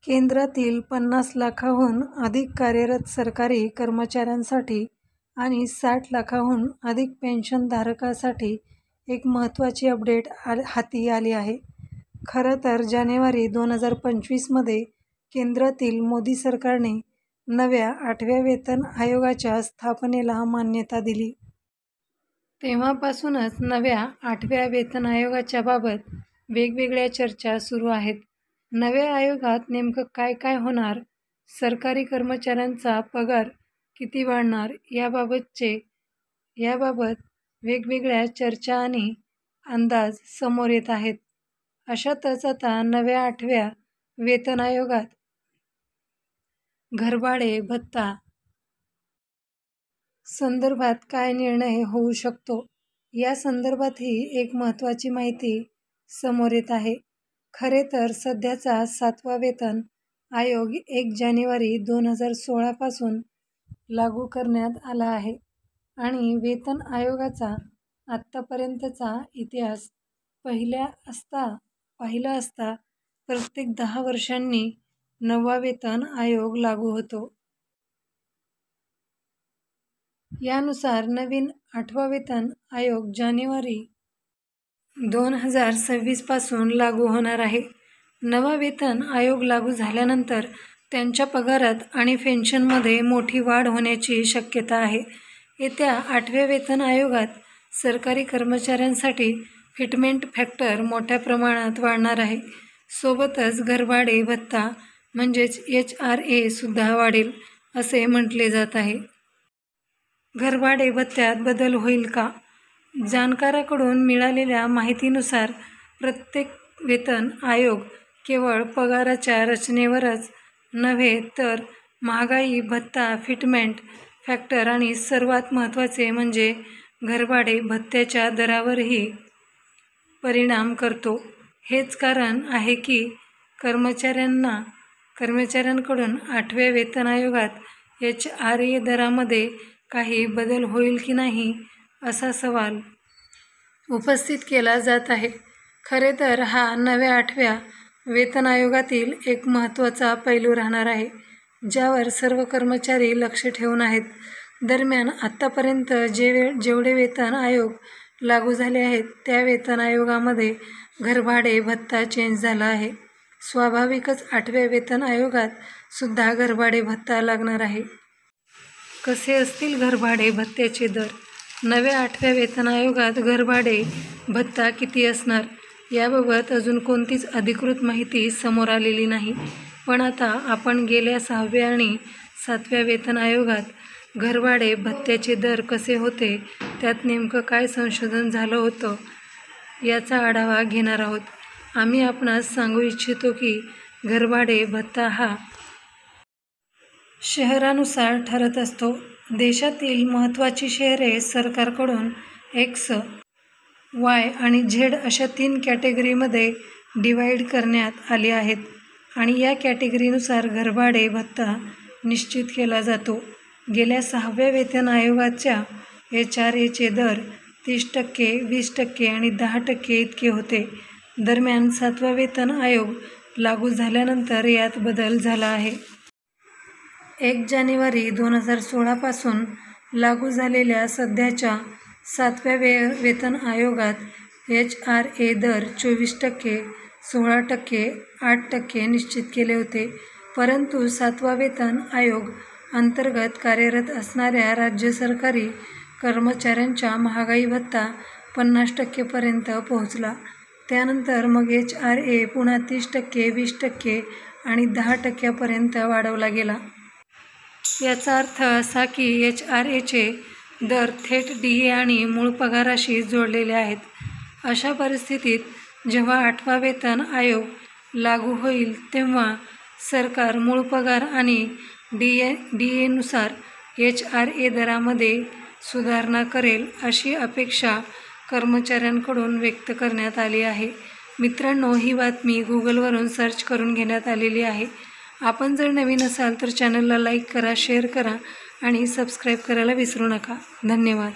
केंद्रातील 50 लाखांहून अधिक कार्यरत सरकारी कर्मचाऱ्यांसाठी आणि 60 लाखांहून अधिक पेन्शनधारकांसाठी एक महत्त्वाची अपडेट हाती आली आहे. खरं तर जानेवारी 2025 मध्ये केंद्रातील मोदी सरकारने नव्या 8व्या वेतन आयोगाच्या स्थापनेला मान्यता दिली. तेव्हापासूनच नव्या 8व्या वेतन आयोगाच्या बाबत वेगवेगळ्या चर्चा सुरू आहेत. नव्या आयोगात नेमकं काय काय होणार, सरकारी कर्मचाऱ्यांचा पगार किती वाढणार याबाबत वेगवेगळ्या चर्चा आणि अंदाज समोर येत आहेत. अशातच आता नव्या 8व्या वेतन आयोगात घरभाडे भत्ता संदर्भात काय निर्णय होऊ शकतो, या संदर्भातही एक महत्त्वाची माहिती समोर येत आहे. खरे तर सध्याचा 7वा वेतन आयोग 1 जानेवारी 2016 पासून लागू करण्यात आला आहे आणि वेतन आयोगाचा आत्तापर्यंतचा इतिहास पाहिला असता प्रत्येक 10 वर्षांनी नवा वेतन आयोग लागू होतो. यानुसार नवीन 8वा वेतन आयोग जानेवारी 2026 पासून लागू होणार आहे. नवा वेतन आयोग लागू झाल्यानंतर त्यांच्या पगारात आणि पेन्शनमध्ये मोठी वाढ होण्याची शक्यता आहे. येत्या 8व्या वेतन आयोगात सरकारी कर्मचाऱ्यांसाठी फिटमेंट फॅक्टर मोठ्या प्रमाणात वाढणार आहे. सोबतच घरभाडे भत्ता म्हणजेच HRA सुद्धा वाढेल असे म्हटले जात आहे. घरभाडे भत्त्यात बदल होईल का? जाणकारांकडून मिळालेल्या माहितीनुसार प्रत्येक वेतन आयोग केवळ पगाराच्या रचनेवरच नव्हे तर महागाई भत्ता, फिटमेंट फॅक्टर आणि सर्वात महत्त्वाचे म्हणजे घरभाडे भत्त्याच्या दरावरही परिणाम करतो. हेच कारण आहे की कर्मचाऱ्यांकडून 8व्या वेतन आयोगात HRA दरामध्ये काही बदल होईल की नाही असा सवाल उपस्थित केला जात आहे. खरे तर हा नव्या 8व्या वेतन आयोगातील एक महत्त्वाचा पैलू राहणार आहे, ज्यावर सर्व कर्मचारी लक्ष ठेवून आहेत. दरम्यान आत्तापर्यंत जेवढे वेतन आयोग लागू झाले आहेत त्या वेतन आयोगामध्ये घरभाडे भत्ता चेंज झाला आहे. स्वाभाविकच 8व्या वेतन आयोगात सुद्धा घरभाडे भत्ता लागणार आहे. कसे असतील घरभाडे भत्त्याचे दर? नव्या 8व्या वेतन आयोगात घरभाडे भत्ता किती असणार याबाबत अजून कोणतीच अधिकृत माहिती समोर आलेली नाही. पण आता आपण गेल्या 6व्या आणि 7व्या वेतन आयोगात घरभाडे भत्त्याचे दर कसे होते, त्यात नेमकं काय संशोधन झालं होतं याचा आढावा घेणार आहोत. आम्ही आपणास सांगू इच्छितो की घरभाडे भत्ता हा शहरानुसार ठरत असतो. देशातील महत्त्वाची शहरे सरकारकडून X, Y आणि Z अशा 3 कॅटेगरीमध्ये डिव्हाइड करण्यात आली आहेत आणि या कॅटेगरीनुसार घरभाडे भत्ता निश्चित केला जातो. गेल्या 6व्या वेतन आयोगाच्या HRAचे दर 30%, 20% आणि 10% इतके होते. दरम्यान 7वा वेतन आयोग लागू झाल्यानंतर यात बदल झाला आहे. 1 जानेवारी 2016 पासून लागू झालेल्या सध्याच्या 7व्या वेतन आयोगात HRA दर 24%, 16%, 8% निश्चित केले होते. परंतु 7वा वेतन आयोग अंतर्गत कार्यरत असणाऱ्या राज्य सरकारी कर्मचाऱ्यांचा महागाई भत्ता 50% पर्यंत पोहोचला. त्यानंतर मग HRA पुन्हा 30%, 20% आणि 10% पर्यंत वाढवला गेला. याचा अर्थ असा की HRAचे दर थेट DA आणि मूळ पगाराशी जोडलेले आहेत. अशा परिस्थितीत जेव्हा 8वा वेतन आयोग लागू होईल तेव्हा सरकार मूळ पगार आणि DA नुसार HRA दरामध्ये सुधारणा करेल अशी अपेक्षा कर्मचाऱ्यांकडून व्यक्त करण्यात आली आहे. मित्रांनो, ही बातमी गुगलवरून सर्च करून घेण्यात आलेली आहे. आपण जर नवीन असाल तर चॅनलला लाईक करा, शेअर करा आणि सबस्क्राईब करायला विसरू नका. धन्यवाद.